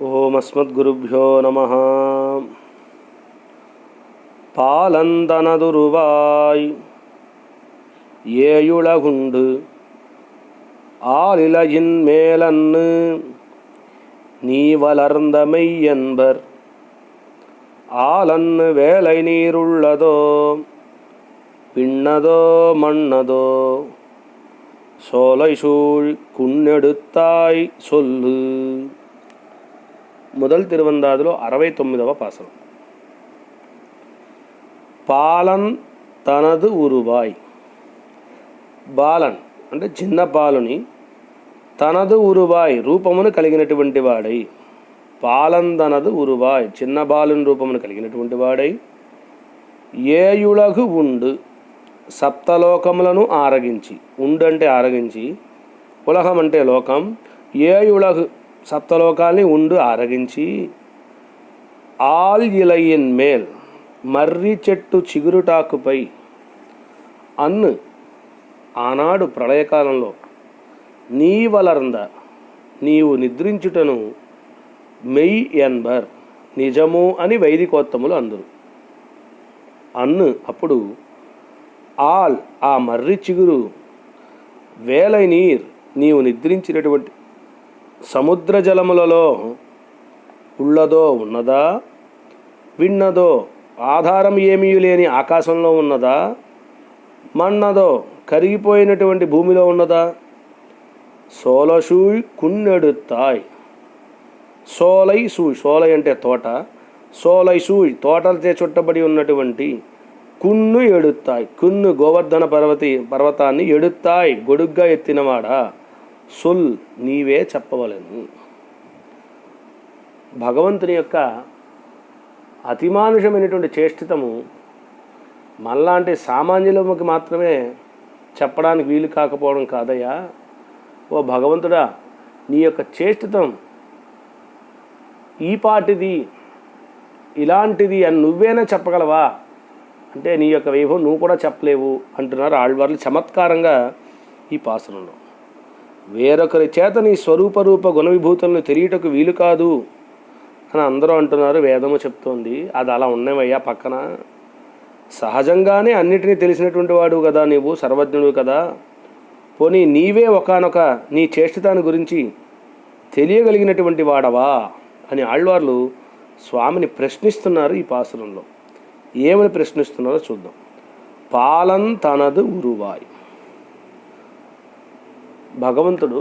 ఓం అస్మద్గురుభ్యో నమః. பாலந்தனதுருவாய் ஏயுலகுண்டு ஆலிலையின் மேலன்னு நீ வளர்ந்தமை என்பர் ஆலன்னு வேலை நீருள்ளதோ பின்னதோ மண்ணதோ சோலை சூழ் குன்னெடுத்தாய் சொல்லு. முதல் திருவந்தாதிలో 69వ పాసనం. పాలన్ తనదు ఉరువాయ్. బాలన్ అంటే చిన్న బాలుని, తనదు ఉరువాయ్ రూపమును కలిగినటువంటి వాడై, పాలన్ తనదు ఉరువాయ్ చిన్న బాలుని రూపమును కలిగినటువంటి వాడై, ఏయులగు ఉండు సప్తలోకములను ఆరగించి, ఉండు అంటే ఆరగించి, ఉలహం అంటే లోకం, ఏయులగు సప్తలోకాల్ని ఉండు ఆరగించి, ఆల్ ఇలయిన్ మేల్ మర్రి చెట్టు చిగురుటాకుపై అన్ను ఆనాడు ప్రళయకాలంలో నీ వలర్ంద నీవు నిద్రించుటను మెయ్ ఎన్బర్ నిజము అని వైదికోత్తములు అందరు. అన్ను అప్పుడు ఆల్ ఆ మర్రి చిగురు, వేలై నీర్ నీవు నిద్రించినటువంటి సముద్ర జలములలో, ఉళ్ళదో ఉన్నదా, విన్నదో ఆధారం ఏమీ లేని ఆకాశంలో ఉన్నదా, మన్నదో కరిగిపోయినటువంటి భూమిలో ఉన్నదా, సోలసూయ్ కున్నెడుతాయ్ సోలై సూయ్, సోలై అంటే తోట, సోలై సూయ్ తోటలచే చుట్టబడి ఉన్నటువంటి, కున్ను ఎడుతాయ్ కున్ను గోవర్ధన పర్వతాన్ని ఎడుతాయ్ గొడుగ్గా ఎత్తినవాడా, సొల్ నీవే చెప్పవలెను. భగవంతుని యొక్క అతిమానుషమైనటువంటి చేష్టితము మనలాంటి సామాన్యులకి మాత్రమే చెప్పడానికి వీలు కాకపోవడం కాదయ్యా. ఓ భగవంతుడా, నీ యొక్క చేష్టితం ఈ పాటిది ఇలాంటిది అని నువ్వేనా చెప్పగలవా అంటే నీ యొక్క వైభవం నువ్వు కూడా చెప్పలేవు అంటున్నారు ఆళ్వార్లు చమత్కారంగా ఈ పాసనంలో. వేరొకరి చేత నీ స్వరూపరూప గుణవిభూతులను తెలియటకు వీలు కాదు అని అందరూ అంటున్నారు. వేదము చెప్తోంది అది అలా ఉన్నవయ్యా పక్కన. సహజంగానే అన్నిటినీ తెలిసినటువంటి వాడు కదా నీవు, సర్వజ్ఞుడు కదా. పోనీ నీవే ఒకానొక నీ చేష్టితాన్ని గురించి తెలియగలిగినటువంటి వాడవా అని ఆళ్వార్లు స్వామిని ప్రశ్నిస్తున్నారు ఈ పాసురంలో. ఏమని ప్రశ్నిస్తున్నారో చూద్దాం. పాలన్ తనదు ఉరువాయ్. భగవంతుడు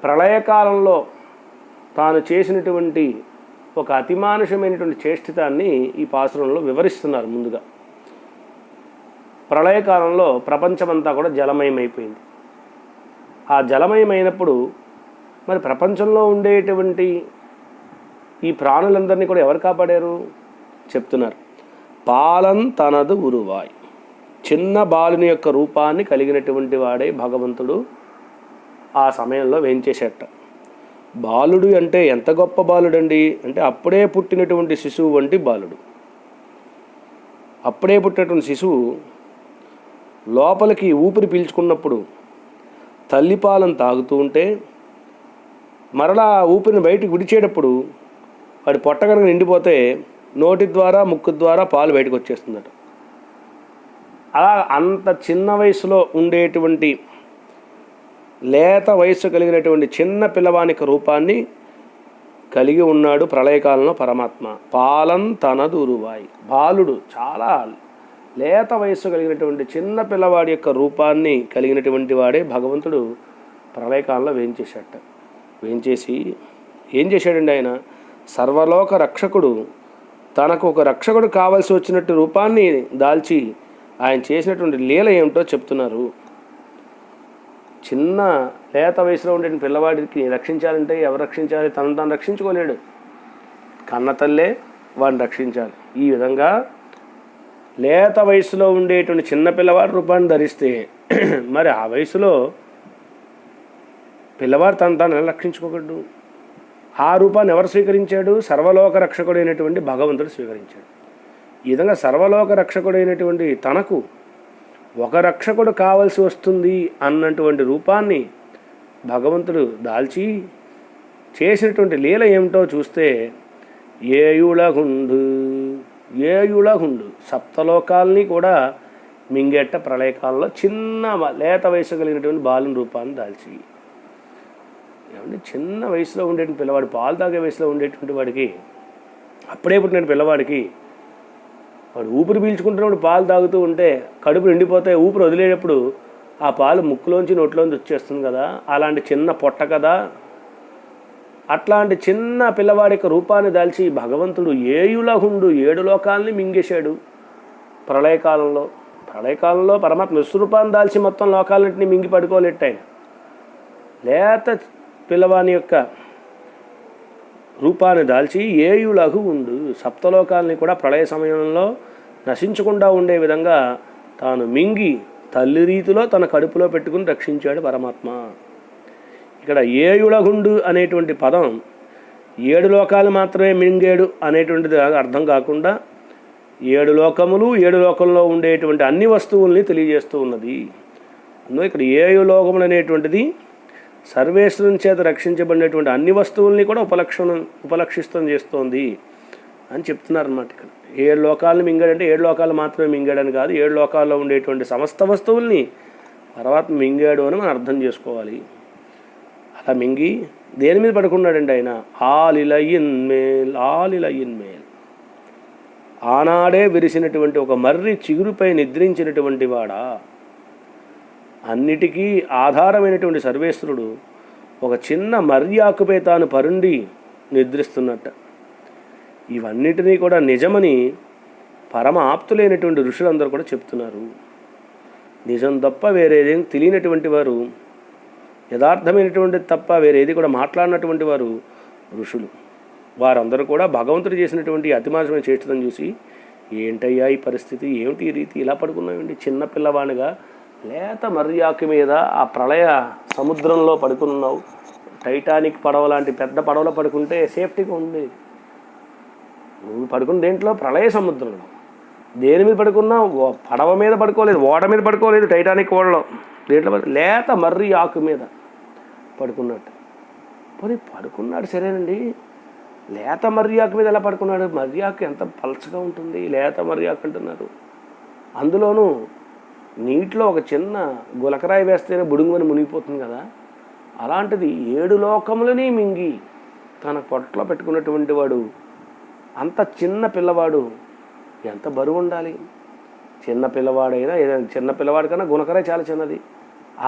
ప్రళయకాలంలో తాను చేసినటువంటి ఒక అతిమానుషమైనటువంటి చేష్టితాన్ని ఈ పాసురంలో వివరిస్తున్నారు. ముందుగా ప్రళయకాలంలో ప్రపంచమంతా కూడా జలమయమైపోయింది. ఆ జలమయమైనప్పుడు మరి ప్రపంచంలో ఉండేటువంటి ఈ ప్రాణులందరినీ కూడా ఎవరు కాపాడారు చెప్తున్నారు. పాలన్ తనదు ఉరువాయ్, చిన్న బాలుని యొక్క రూపాన్ని కలిగినటువంటి వాడే భగవంతుడు ఆ సమయంలో వేంచేసేట. బాలుడు అంటే ఎంత గొప్ప బాలుడండి అంటే అప్పుడే పుట్టినటువంటి శిశువు వంటి బాలుడు. అప్పుడే పుట్టినటువంటి శిశువు లోపలికి ఊపిరి పీల్చుకున్నప్పుడు తల్లిపాలను తాగుతూ ఉంటే మరలా ఊపిరిని బయటకు విడిచేటప్పుడు వాడి పొట్ట కనుక నిండిపోతే నోటి ద్వారా ముక్కు ద్వారా పాలు బయటకు వచ్చేస్తుందట. అలా అంత చిన్న వయసులో ఉండేటువంటి లేత వయస్సు కలిగినటువంటి చిన్న పిల్లవానికి రూపాన్ని కలిగి ఉన్నాడు ప్రళయకాలంలో పరమాత్మ. పాలన్ తనదు ఉరువాయ్, బాలుడు చాలా లేత వయస్సు కలిగినటువంటి చిన్న పిల్లవాడి యొక్క రూపాన్ని కలిగినటువంటి వాడే భగవంతుడు ప్రళయకాలంలో వేయించేశాట. వేయించేసి ఏం చేశాడండి ఆయన? సర్వలోక రక్షకుడు, తనకు ఒక రక్షకుడు కావాల్సి వచ్చినట్టు రూపాన్ని దాల్చి ఆయన చేసినటువంటి లీల ఏమిటో చెప్తున్నారు. చిన్న లేత వయసులో ఉండే పిల్లవాడికి రక్షించాలంటే ఎవరు రక్షించాలి? తను తాను రక్షించుకోలేడు, కన్న తల్లే వాడిని రక్షించాలి. ఈ విధంగా లేత వయసులో ఉండేటువంటి చిన్న పిల్లవాడి రూపాన్ని ధరిస్తే మరి ఆ వయసులో పిల్లవాడు తను తాను ఎలా రక్షించుకోగలడు? ఆ రూపాన్ని ఎవరు స్వీకరించాడు? సర్వలోక రక్షకుడైనటువంటి భగవంతుడు స్వీకరించాడు. ఈ విధంగా సర్వలోక రక్షకుడైనటువంటి తనకు ఒక రక్షకుడు కావలసి వస్తుంది అన్నటువంటి రూపాన్ని భగవంతుడు దాల్చి చేసినటువంటి లీల ఏమిటో చూస్తే ఏయుళగుండు ఏయుళగుండు సప్తలోకాల్ని కూడా మింగేట ప్రళయకాలంలో చిన్న లేత వయసు కలిగినటువంటి బాలుని రూపాన్ని దాల్చి. ఏమంటే చిన్న వయసులో ఉండేటువంటి పిల్లవాడు, పాలు తాగే వయసులో ఉండేటువంటి వాడికి, అప్పుడే పుట్టిన పిల్లవాడికి వాడు ఊపిరి పీల్చుకుంటున్నప్పుడు పాలు తాగుతూ ఉంటే కడుపు నిండిపోతే ఊపిరి వదిలేటప్పుడు ఆ పాలు ముక్కులోంచి నోట్లోంచి వచ్చేస్తుంది కదా, అలాంటి చిన్న పొట్ట కదా. అట్లాంటి చిన్న పిల్లవాడి యొక్క రూపాన్ని దాల్చి భగవంతుడు ఏయులహుండు 7 లోకాలని మింగేశాడు ప్రళయకాలంలో. ప్రళయకాలంలో పరమాత్మ విశ్వరూపాన్ని దాల్చి మొత్తం లోకాలన్నింటినీ మింగి పడుకోలేట్టు ఆయన. లేత పిల్లవాని యొక్క రూపాన్ని దాల్చి ఏయులహు ఉండు సప్తలోకాలని కూడా ప్రళయ సమయంలో నశించకుండా ఉండే విధంగా తాను మింగి తల్లి రీతిలో తన కడుపులో పెట్టుకుని రక్షించాడు పరమాత్మ. ఇక్కడ ఏయుళగుండు అనేటువంటి పదం 7 లోకాలు మాత్రమే మింగాడు అనేటువంటిది అర్థం కాకుండా 7 లోకములు 7 లోకంలో ఉండేటువంటి అన్ని వస్తువుల్ని తెలియజేస్తూ ఉన్నది. అందులో ఇక్కడ 7 లోకములు అనేటువంటిది సర్వేశ్వరుని చేత రక్షించబడినటువంటి అన్ని వస్తువుల్ని కూడా ఉపలక్షితం చేస్తోంది అని చెప్తున్నారన్నమాట. ఇక్కడ 7 లోకాలను మింగాడంటే 7 లోకాలు మాత్రమే మింగాడని కాదు, 7 లోకాల్లో ఉండేటువంటి సమస్త వస్తువుల్ని పరమాత్మ మింగాడు అని మనం అర్థం చేసుకోవాలి. అలా మింగి దేని మీద పడుకున్నాడండి ఆయన? ఆలిలయిన్ మేల్ ఆనాడే విరిసినటువంటి ఒక మర్రి చిగురుపై నిద్రించినటువంటి వాడా, అన్నిటికీ ఆధారమైనటువంటి సర్వేశ్వరుడు ఒక చిన్న మర్రి ఆకుపై తాను పరుండి నిద్రిస్తున్నట్ట. ఇవన్నిటినీ కూడా నిజమని పరమ ఆప్తులైనటువంటి ఋషులందరూ కూడా చెప్తున్నారు. నిజం తప్ప వేరేదేం తెలియనటువంటి వారు, యథార్థమైనటువంటిది తప్ప వేరేది కూడా మాట్లాడినటువంటి వారు ఋషులు. వారందరూ కూడా భగవంతుడు చేసినటువంటి అతిమానమైన చేష్టం చూసి ఏంటయ్యా ఈ పరిస్థితి, ఏమిటి ఈ రీతి, ఇలా పడుకున్నామండి చిన్న పిల్లవాడిగా లేత మర్యాకు మీద ఆ ప్రళయ సముద్రంలో పడుకున్నావు. టైటానిక్ పడవ లాంటి పెద్ద పడవలో పడుకుంటే సేఫ్టీగా ఉండేది. నువ్వు పడుకున్న దేంట్లో? ప్రళయ సముద్రంలో. దేని మీద పడుకున్నావు? పడవ మీద పడుకోలేదు, ఓడ మీద పడుకోలేదు, టైటానిక్ ఓడలో. దేంట్లో లేత మర్రి ఆకు మీద పడుకున్నట్టు. పోనీ పడుకున్నాడు సరేనండి, లేత మర్రి ఆకు మీద ఎలా పడుకున్నాడు? మర్రి ఆకు ఎంత పలచగా ఉంటుంది, లేత మర్రి ఆకు అంటున్నారు. అందులోనూ నీటిలో ఒక చిన్న గులకరాయి వేస్తేనే బుడుంగుని మునిగిపోతుంది కదా. అలాంటిది 7 లోకములని మింగి తన పొట్టలో పెట్టుకున్నటువంటి వాడు, అంత చిన్న పిల్లవాడు ఎంత బరువు ఉండాలి? చిన్న పిల్లవాడైనా ఏదైనా చిన్న పిల్లవాడి కన్నా గుణకరాయి చాలా చిన్నది,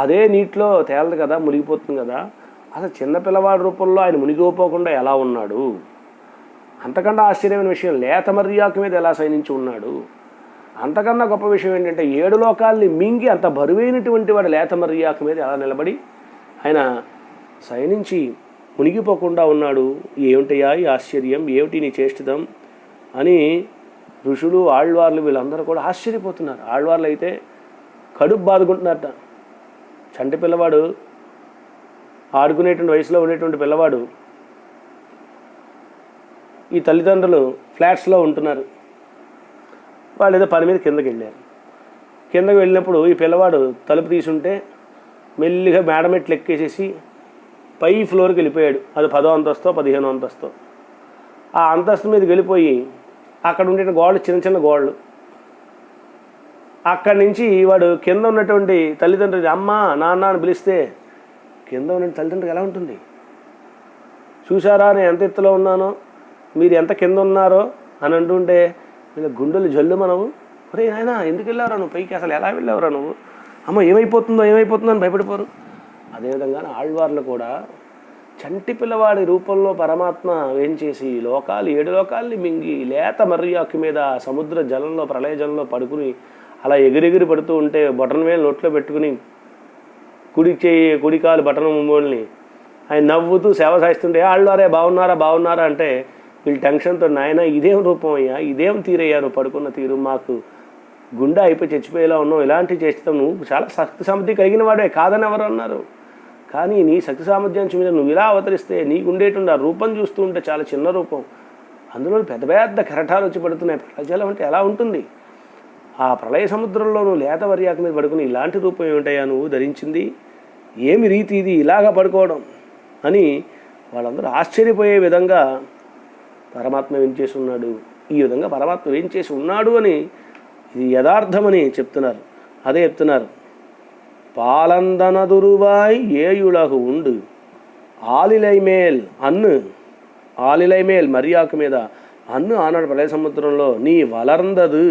అదే నీటిలో తేలదు కదా, మునిగిపోతుంది కదా. అసలు చిన్న పిల్లవాడి రూపంలో ఆయన మునిగిపోకుండా ఎలా ఉన్నాడు? అంతకన్నా ఆశ్చర్యమైన విషయం, లేత మర్యాకు మీద ఎలా శయనించి ఉన్నాడు? అంతకన్నా గొప్ప విషయం ఏంటంటే 7 లోకాల్ని మింగి అంత బరువైనటువంటి వాడు లేత మర్యాకు మీద ఎలా నిలబడి ఆయన శయనించి మునిగిపోకుండా ఉన్నాడు. ఏమిటయ్యా ఈ ఆశ్చర్యం, ఏమిటి నీ చేష్టితం అని ఋషులు ఆళ్వార్లు వీళ్ళందరూ కూడా ఆశ్చర్యపోతున్నారు. ఆళ్వార్లు అయితే కడుపు బాదుకుంటున్నారట. చంటి పిల్లవాడు, ఆడుకునేటువంటి వయసులో ఉండేటువంటి పిల్లవాడు, ఈ తల్లిదండ్రులు ఫ్లాట్స్లో ఉంటున్నారు. వాళ్ళు ఏదో పని మీద కిందకి వెళ్ళారు. కిందకి వెళ్ళినప్పుడు ఈ పిల్లవాడు తలుపు తీసుంటే మెల్లిగా మేడ మెట్లు ఎక్కేసేసి పై ఫ్లోర్కి వెళ్ళిపోయాడు. అది 10వ అంతస్తో 15వ అంతస్తో. ఆ అంతస్తు మీదకి వెళ్ళిపోయి అక్కడ ఉండే గోడలు చిన్న చిన్న గోడలు, అక్కడి నుంచి వాడు కింద ఉన్నటువంటి తల్లిదండ్రులు అమ్మ నాన్న అని పిలిస్తే కింద ఉన్న తల్లిదండ్రులకు ఎలా ఉంటుంది? చూసారా నేను ఎంత ఎత్తులో ఉన్నానో, మీరు ఎంత కింద ఉన్నారో అని అంటుంటే వీళ్ళ గుండెలు జల్లు. మనవు ఒరే నాయన ఎందుకు వెళ్ళావురా నువ్వు పైకి, అసలు ఎలా వెళ్ళావురా నువ్వు, అమ్మ ఏమైపోతుందో అని భయపడిపోరు. అదేవిధంగా ఆళ్వార్లు కూడా చంటి పిల్లవాడి రూపంలో పరమాత్మ ఏం చేసి 7 లోకాల్ని మింగి లేత మర్యాకు మీద సముద్ర జలంలో ప్రళయ జలంలో పడుకుని అలా ఎగిరెగిరి పడుతూ ఉంటే బటన్ వేలు నోట్లో పెట్టుకుని కుడి కాలు బటన్ ముంబోల్ని ఆయన నవ్వుతూ సేవ సాయిస్తుంటే ఆళ్వారే బాగున్నారా అంటే వీళ్ళు టెన్షన్తో నాయన ఇదేం రూపం అయ్యా, ఇదేం తీరయ్యా నువ్వు పడుకున్న తీరు, మాకు గుండె అయిపోయి చచ్చిపోయేలా ఉన్నావు, ఇలాంటివి చేస్తావు, నువ్వు చాలా శక్తి సామర్థ్యం కలిగిన వాడే కాదని ఎవరు అన్నారు? కానీ నీ శక్తి సామర్థ్యం మీద నువ్వు ఇలా అవతరిస్తే నీకుండేటువంటి ఆ రూపం చూస్తూ ఉంటే చాలా చిన్న రూపం, అందులో పెద్ద పెద్ద కెరటాలు వచ్చి పడుతున్నాయి. ప్రళయజలం అంటే ఎలా ఉంటుంది? ఆ ప్రళయ సముద్రంలో నువ్వు లేత వర్యాక మీద పడుకుని ఇలాంటి రూపం ఏమిటయ్యా నువ్వు ధరించింది, ఏమి రీతి ఇది ఇలాగా పడుకోవడం అని వాళ్ళందరూ ఆశ్చర్యపోయే విధంగా పరమాత్మ ఏం చేసి ఉన్నాడు, ఈ విధంగా పరమాత్మ ఏం చేసి ఉన్నాడు అని ఇది యథార్థమని చెప్తున్నారు. అదే చెప్తున్నారు, పాలందనదురువాయ్ ఏయుళగు ఉండు ఆలిలైమేల్ అన్ను, ఆలిలైమేల్ మర్యాకు మీద అన్ను ఆనాడు ప్రళయ సముద్రంలో నీ వలర్ందదు,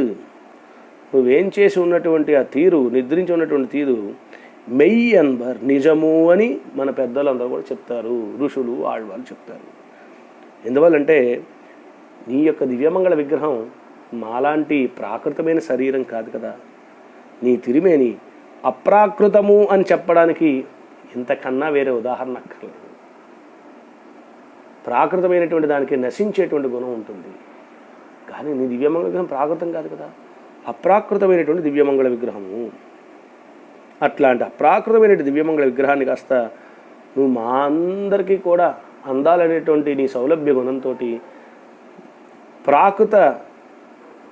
నువ్వేం చేసి ఉన్నటువంటి ఆ తీరు, నిద్రించి ఉన్నటువంటి తీరు మెయ్యి అన్బర్ నిజము అని మన పెద్దలందరూ కూడా చెప్తారు, ఋషులు ఆళ్వాళ్ళు చెప్తారు. ఎందువల్లంటే నీ యొక్క దివ్యమంగళ విగ్రహం మాలాంటి ప్రాకృతమైన శరీరం కాదు కదా, నీ తిరిమేని అప్రాకృతము అని చెప్పడానికి ఇంతకన్నా వేరే ఉదాహరణ అక్కర్లేదు. ప్రాకృతమైనటువంటి దానికి నశించేటువంటి గుణం ఉంటుంది, కానీ నీ దివ్యమంగళ విగ్రహం ప్రాకృతం కాదు కదా, అప్రాకృతమైనటువంటి దివ్యమంగళ విగ్రహము. అట్లాంటి అప్రాకృతమైన దివ్యమంగళ విగ్రహాన్ని కాస్త నువ్వు మా అందరికీ కూడా అందాలనేటువంటి నీ సౌలభ్య గుణంతో ప్రాకృత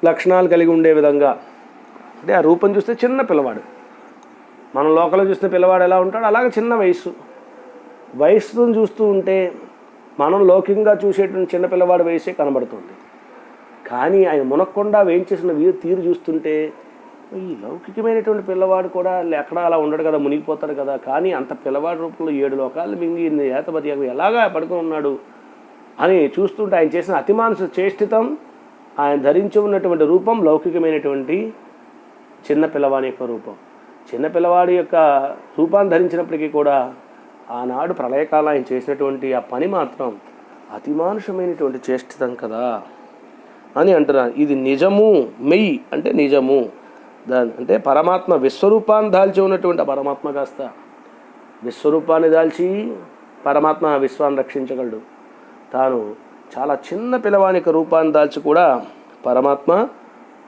లక్షణాలు కలిగి ఉండే విధంగా, అంటే ఆ రూపం చూస్తే చిన్న పిల్లవాడు, మనం లోకల్లో చూస్తే పిల్లవాడు ఎలా ఉంటాడు అలాగే చిన్న వయస్సును చూస్తూ ఉంటే మనం లౌకికంగా చూసేటువంటి చిన్న పిల్లవాడి వయసే కనబడుతుంది. కానీ ఆయన మునక్కుండా వేయించేసిన తీరు చూస్తుంటే ఈ లౌకికమైనటువంటి పిల్లవాడు కూడా ఎక్కడ అలా ఉండడు కదా, మునిగిపోతాడు కదా, కానీ అంత పిల్లవాడి రూపంలో 7 లోకాలు మింగి ఏతపతి ఎలాగా పడుకుని ఉన్నాడు అని చూస్తుంటే ఆయన చేసిన అతిమానుష చేష్టితం, ఆయన ధరించి ఉన్నటువంటి రూపం లౌకికమైనటువంటి చిన్న పిల్లవాడి యొక్క రూపం. చిన్న పిల్లవాడి యొక్క రూపాన్ని ధరించినప్పటికీ కూడా ఆనాడు ప్రళయకాలం ఆయన చేసినటువంటి ఆ పని మాత్రం అతిమానుషమైనటువంటి చేష్టితం కదా అని అంటున్నారు. ఇది నిజము, మెయ్యి అంటే నిజము, దాని అంటే పరమాత్మ విశ్వరూపాన్ని దాల్చి ఉన్నటువంటి ఆ పరమాత్మ కాస్త విశ్వరూపాన్ని దాల్చి పరమాత్మ విశ్వాన్ని రక్షించగలడు. తాను చాలా చిన్న పిల్లవాని యొక్క రూపాన్ని దాల్చి కూడా పరమాత్మ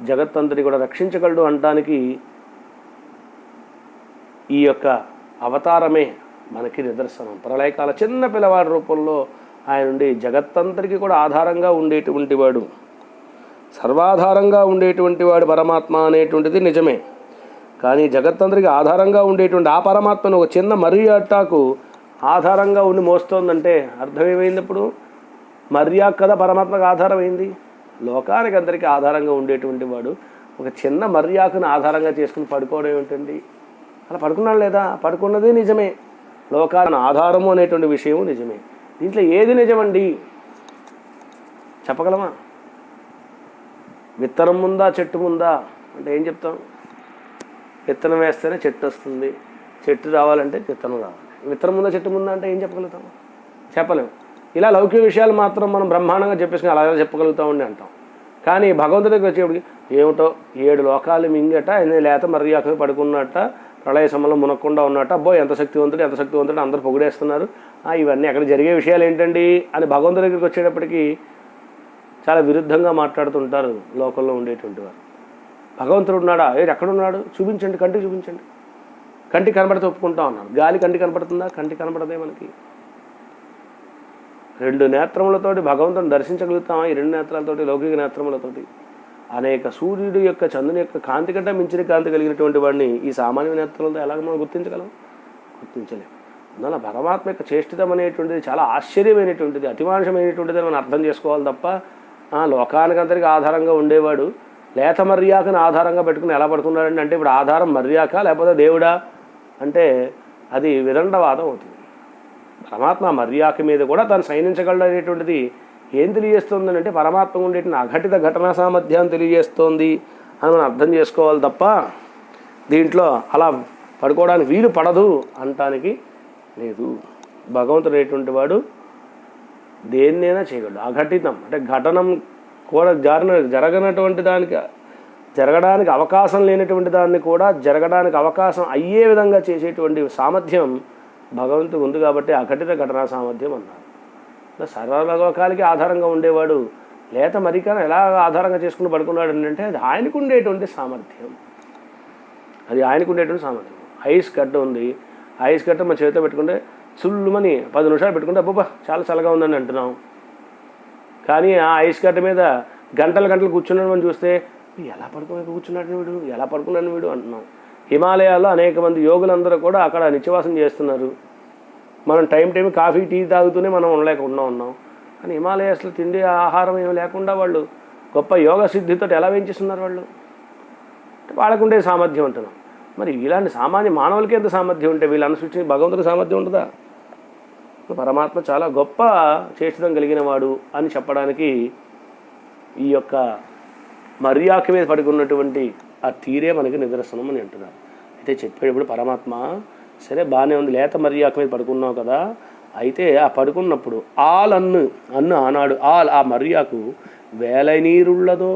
జగత్తంతని కూడా రక్షించగలడు అనడానికి ఈ యొక్క అవతారమే మనకి నిదర్శనం. ప్రళయకాల చిన్న పిల్లవాడి రూపంలో ఆయన ఉండి జగత్తంతరికి కూడా ఆధారంగా ఉండేటువంటి వాడు, సర్వాధారంగా ఉండేటువంటి వాడు పరమాత్మ అనేటువంటిది నిజమే. కానీ జగత్తంతరికి ఆధారంగా ఉండేటువంటి ఆ పరమాత్మను ఒక చిన్న మర్యాటాకు ఆధారంగా ఉండి మోస్తోందంటే అర్థం ఏమైంది? ఇప్పుడు మర్యాద కదా పరమాత్మకు ఆధారమైంది. లోకానికి అందరికీ ఆధారంగా ఉండేటువంటి వాడు ఒక చిన్న మర్యాదను ఆధారంగా చేసుకుని పడుకోవడం ఏమిటండి? అలా పడుకున్నాడు లేదా? పడుకున్నది నిజమే, లోకానికి ఆధారము అనేటువంటి విషయము నిజమే. దీంట్లో ఏది నిజమండి చెప్పగలమా? విత్తనం ముందా చెట్టు ముందా అంటే ఏం చెప్తాం? విత్తనం వేస్తేనే చెట్టు వస్తుంది, చెట్టు రావాలంటే విత్తనం రావాలి. విత్తనం ముందా చెట్టు ముందా అంటే ఏం చెప్పగలుగుతాం? చెప్పలేము. ఇలా లౌకిక విషయాలు మాత్రం మనం బ్రహ్మాండంగా చెప్పేసుకుని అలా చెప్పగలుగుతామండి అంటాం. కానీ భగవంతుడి దగ్గర వచ్చేప్పటికి ఏమిటో 7 లోకాలు మింగట, లేత మర్యాద పడుకున్నట్ట, ప్రళయ సమయంలో మునక్కుండా ఉన్నట్ట, అబ్బో ఎంత శక్తివంతుడు అందరూ పొగిడేస్తున్నారు, ఇవన్నీ అక్కడ జరిగే విషయాలు ఏంటండి అని భగవంతుడి దగ్గరికి వచ్చేటప్పటికి చాలా విరుద్ధంగా మాట్లాడుతుంటారు లోకంలో ఉండేటువంటి వారు. భగవంతుడు ఉన్నాడా? ఎక్కడున్నాడు? చూపించండి, కంటికి చూపించండి. కంటికి కనబడితే ఒప్పుకుంటా ఉన్నారు. గాలి కంటికి కనపడుతుందా? కంటికి కనపడదే. మనకి 2 నేత్రములతోటి భగవంతుని దర్శించగలుగుతామా? ఈ 2 నేత్రాలతోటి, లౌకిక నేత్రములతోటి అనేక సూర్యుడు యొక్క చంద్రుని యొక్క కాంతి కంటే మించిన కాంతి కలిగినటువంటి వాడిని ఈ సామాన్య నేత్రాలతో ఎలాగ మనం గుర్తించగలం? గుర్తించలేము. అందువల్ల పరమాత్మ యొక్క చేష్టితం అనేటువంటిది చాలా ఆశ్చర్యమైనటువంటిది, అతిమానుషమైనటువంటిది మనం అర్థం చేసుకోవాలి తప్ప లోకానికి అందరికీ ఆధారంగా ఉండేవాడు లేత మర్యాకను ఆధారంగా పెట్టుకుని ఎలా పడుకున్నాడండి అంటే ఇప్పుడు ఆధారం మర్యాక లేకపోతే దేవుడా అంటే అది విదండవాదం అవుతుంది. పరమాత్మ మర్యాక మీద కూడా తను సైనించగలడు అనేటువంటిది ఏం తెలియజేస్తుంది అంటే పరమాత్మ ఉండేటువంటి అఘటిత ఘటనా సామర్థ్యాన్ని తెలియజేస్తోంది అని మనం అర్థం చేసుకోవాలి తప్ప దీంట్లో అలా పడుకోవడానికి వీలు పడదు అనటానికి లేదు. భగవంతుడు అనేటువంటి వాడు దేన్నైనా చేయగలడు. అఘటితం అంటే ఘటనం కూడా జరగనటువంటి దానికి, జరగడానికి అవకాశం లేనటువంటి దాన్ని కూడా జరగడానికి అవకాశం అయ్యే విధంగా చేసేటువంటి సామర్థ్యం భగవంతుడు ఉంది కాబట్టి అఘటిత ఘటనా సామర్థ్యం అన్నారు. సర్వలోకాలకి ఆధారంగా ఉండేవాడు లేత మరికను ఎలా ఆధారంగా చేసుకుని పడుకున్నాడు అంటే అది ఆయనకు ఉండేటువంటి సామర్థ్యం, అది ఆయనకు ఉండేటువంటి సామర్థ్యం. ఐస్ కట్ట ఉంది, ఐస్ కట్ట మన చేతితో పెట్టుకుంటే చుల్లుమని 10 నిమిషాలు పెట్టుకుంటే అబ్బా చాలా చల్లగా ఉందని అంటున్నాం. కానీ ఆ ఐస్ కట్ట మీద గంటలు కూర్చున్నాడు మనం చూస్తే ఎలా కూర్చున్నాడు వీడు, ఎలా పడుకున్నాడు వీడు అంటున్నాం. హిమాలయాల్లో అనేక మంది యోగులందరూ కూడా అక్కడ నిత్యవాసం చేస్తున్నారు. మనం టైం కాఫీ టీ తాగుతూనే మనం ఉండలేకుండా ఉన్నాం. కానీ హిమాలయాస్లో తిండి ఆహారం ఏమి లేకుండా వాళ్ళు గొప్ప యోగ సిద్ధితో ఎలా వేయించేస్తున్నారు వాళ్ళు. వాళ్ళకుండే సామర్థ్యం అంటున్నాం. మరి ఇలాంటి సామాన్య మానవులకి ఎంత సామర్థ్యం ఉంటే వీళ్ళని సృష్టించి భగవంతుడికి సామర్థ్యం ఉంటుందా? పరమాత్మ చాలా గొప్ప చేష్టం కలిగిన వాడు అని చెప్పడానికి ఈ యొక్క మర్యాక మీద పడుకున్నటువంటి ఆ తీరే మనకి నిదర్శనం అని అంటున్నారు. అయితే చెప్పేటప్పుడు పరమాత్మ సరే బాగానే ఉంది, లేత మర్యాక మీద పడుకున్నావు కదా, అయితే ఆ పడుకున్నప్పుడు అన్ను ఆనాడు ఆ మర్యాకు వేల నీరుళ్ళదో.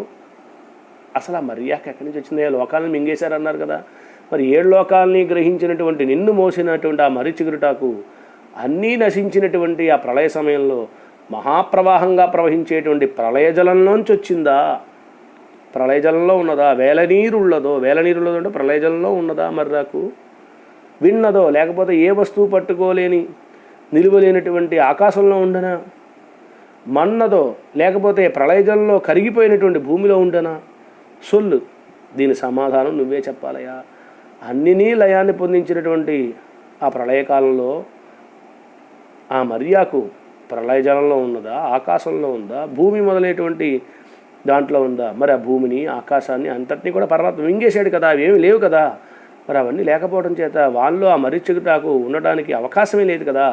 అసలు ఆ మర్యాక ఎక్కడి నుంచి వచ్చింది? లోకాలను మింగేశారన్నారు కదా. మరి 7 లోకాలని గ్రహించినటువంటి నిన్ను మోసినటువంటి ఆ మరిచిగురుటాకు అన్నీ నశించినటువంటి ఆ ప్రళయ సమయంలో మహాప్రవాహంగా ప్రవహించేటువంటి ప్రళయజలంలోంచి వచ్చిందా? ప్రళయజలంలో ఉన్నదా? వేల నీరుళ్ళదో అంటే ప్రళయజలంలో ఉన్నదా మర్రాకు? విన్నదో లేకపోతే ఏ వస్తువు పట్టుకోలేని నిలువలేనటువంటి ఆకాశంలో ఉండనా? మన్నదో లేకపోతే ప్రళయజలంలో కరిగిపోయినటువంటి భూమిలో ఉండనా? సొల్లు, దీని సమాధానం నువ్వే చెప్పాలయా. అన్నినీ లయాన్ని పొందించినటువంటి ఆ ప్రళయకాలంలో ఆ మర్యాకు ప్రళయజలంలో ఉన్నదా, ఆకాశంలో ఉందా, భూమి మొదలైనటువంటి దాంట్లో ఉందా? మరి ఆ భూమిని ఆకాశాన్ని అంతటినీ కూడా పరమాత్మ మింగేశాడు కదా, అవి ఏమీ లేవు కదా. మరి అవన్నీ లేకపోవడం చేత వానిలో ఆ మర్రిచిగుటాకు ఉండడానికి అవకాశమే లేదు కదా.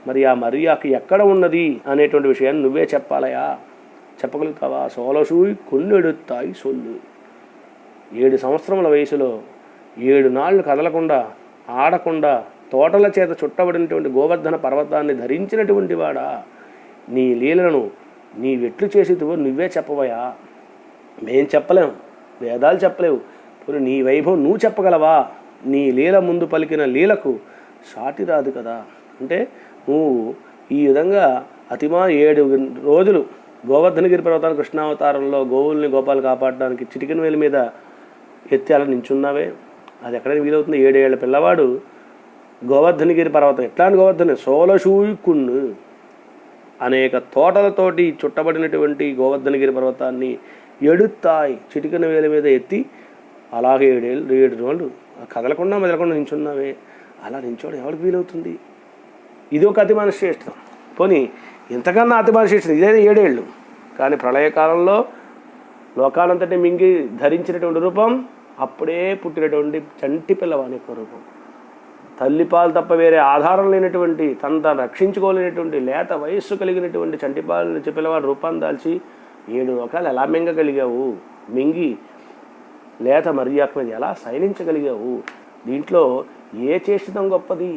మరి ఆ మర్యాకు ఎక్కడ ఉన్నది అనేటువంటి విషయాన్ని నువ్వే చెప్పాలయా. చెప్పగలుగుతావా? సోలసూయి కొన్నెడుతాయి సొల్లు. 7 సంవత్సరముల వయసులో 7 నాళ్ళు కదలకుండా ఆడకుండా తోటల చేత చుట్టబడినటువంటి గోవర్ధన పర్వతాన్ని ధరించినటువంటి వాడా, నీ లీలను నీవెట్లు చేసేదివో నువ్వే చెప్పవయా. మేం చెప్పలేం, వేదాలు చెప్పలేవు, ఇప్పుడు నీ వైభవం నువ్వు చెప్పగలవా? నీ లీల ముందు పలికిన లీలకు సాటి రాదు కదా. అంటే నువ్వు ఈ విధంగా 7 రోజులు గోవర్ధనగిరి పర్వతాన్ని కృష్ణావతారంలో గోవుల్ని గోపాలు కాపాడడానికి చిటికెన వేలి మీద ఎత్తి అలా నించున్నావే, అది ఎక్కడైనా వీలవుతుంది? 7 ఏళ్ల పిల్లవాడు గోవర్ధనగిరి పర్వతం, ఎట్లాంటి గోవర్ధన సోలశూయికుణ్ణు అనేక తోటలతోటి చుట్టబడినటువంటి గోవర్ధనగిరి పర్వతాన్ని ఎడుతాయి చిటికెన వేల మీద ఎత్తి అలాగే 7 రోజులు కదలకుండా మెదలకుండా నించున్నావే, అలా నించోడం ఎవరికి వీలవుతుంది? ఇది ఒక అతిమాన శ్రేష్టం. పోనీ ఇంతకన్నా అతిమాన శ్రేష్టం ఇదైనా 7 ఏళ్ళు. కానీ ప్రళయకాలంలో లోకాలంతటి మింగి ధరించినటువంటి రూపం అప్పుడే పుట్టినటువంటి చంటి పిల్లవాని యొక్క రూపం. తల్లిపాలు తప్ప వేరే ఆధారం లేనటువంటి తను రక్షించుకోలేనటువంటి లేత వయస్సు కలిగినటువంటి చంటిపాలు నుంచి పిల్లవాడు రూపాన్ని దాల్చి 7 లోకాలు ఎలా మింగగలిగావు? మింగి లేత మర్యాద మీద ఎలా శయనించగలిగావు? దీంట్లో ఏ చేష్టం గొప్పది?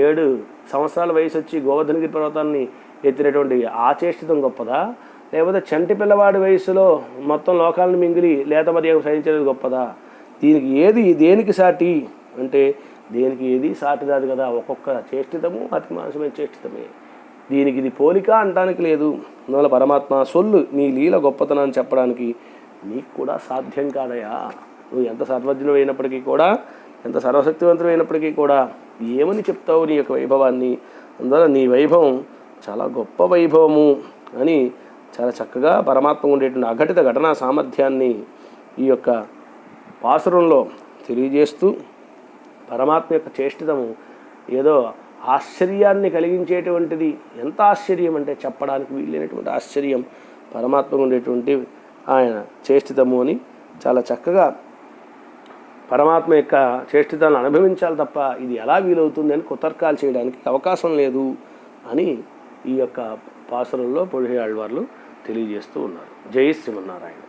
7 సంవత్సరాల వయసు వచ్చి గోవర్ధనగిరి పర్వతాన్ని ఎత్తినటువంటి ఆ చేష్టం గొప్పదా? లేకపోతే చంటి పిల్లవాడి వయసులో మొత్తం లోకాలను మింగిలి లేత మర్యాద శయనించేది గొప్పదా? దేనికి సాటి అంటే దేనికి ఏది సాటి రాదు కదా. ఒక్కొక్క చేష్టితము అతి మానసమైన చేష్టితమే. దీనికి ఇది పోలిక అంటానికి లేదు. అందువల్ల పరమాత్మ సొల్లు నీ లీల గొప్పతనాన్ని చెప్పడానికి నీకు కూడా సాధ్యం కాదయా. నువ్వు ఎంత సర్వజ్ఞుడు అయినప్పటికీ కూడా, ఎంత సర్వశక్తివంతుడు అయినప్పటికీ కూడా ఏమని చెప్తావు నీ యొక్క వైభవాన్ని? అందువల్ల నీ వైభవం చాలా గొప్ప వైభవము అని చాలా చక్కగా పరమాత్మ ఉండేటువంటి అఘటిత ఘటనా సామర్థ్యాన్ని ఈ యొక్క పాసురంలో తెలియజేస్తూ, పరమాత్మ యొక్క చేష్టితము ఏదో ఆశ్చర్యాన్ని కలిగించేటువంటిది. ఎంత ఆశ్చర్యం అంటే చెప్పడానికి వీలైనటువంటి ఆశ్చర్యం పరమాత్మకు ఉండేటువంటి ఆయన చేష్టితము అని చాలా చక్కగా పరమాత్మ యొక్క చేష్టితాలను అనుభవించాలి తప్ప ఇది ఎలా వీలవుతుంది అని కుతర్కాలు చేయడానికి అవకాశం లేదు అని ఈ యొక్క పాసురంలో పొడిహే ఆళ్వార్లు తెలియజేస్తూ ఉన్నారు. జై శ్రీమన్నారాయణ.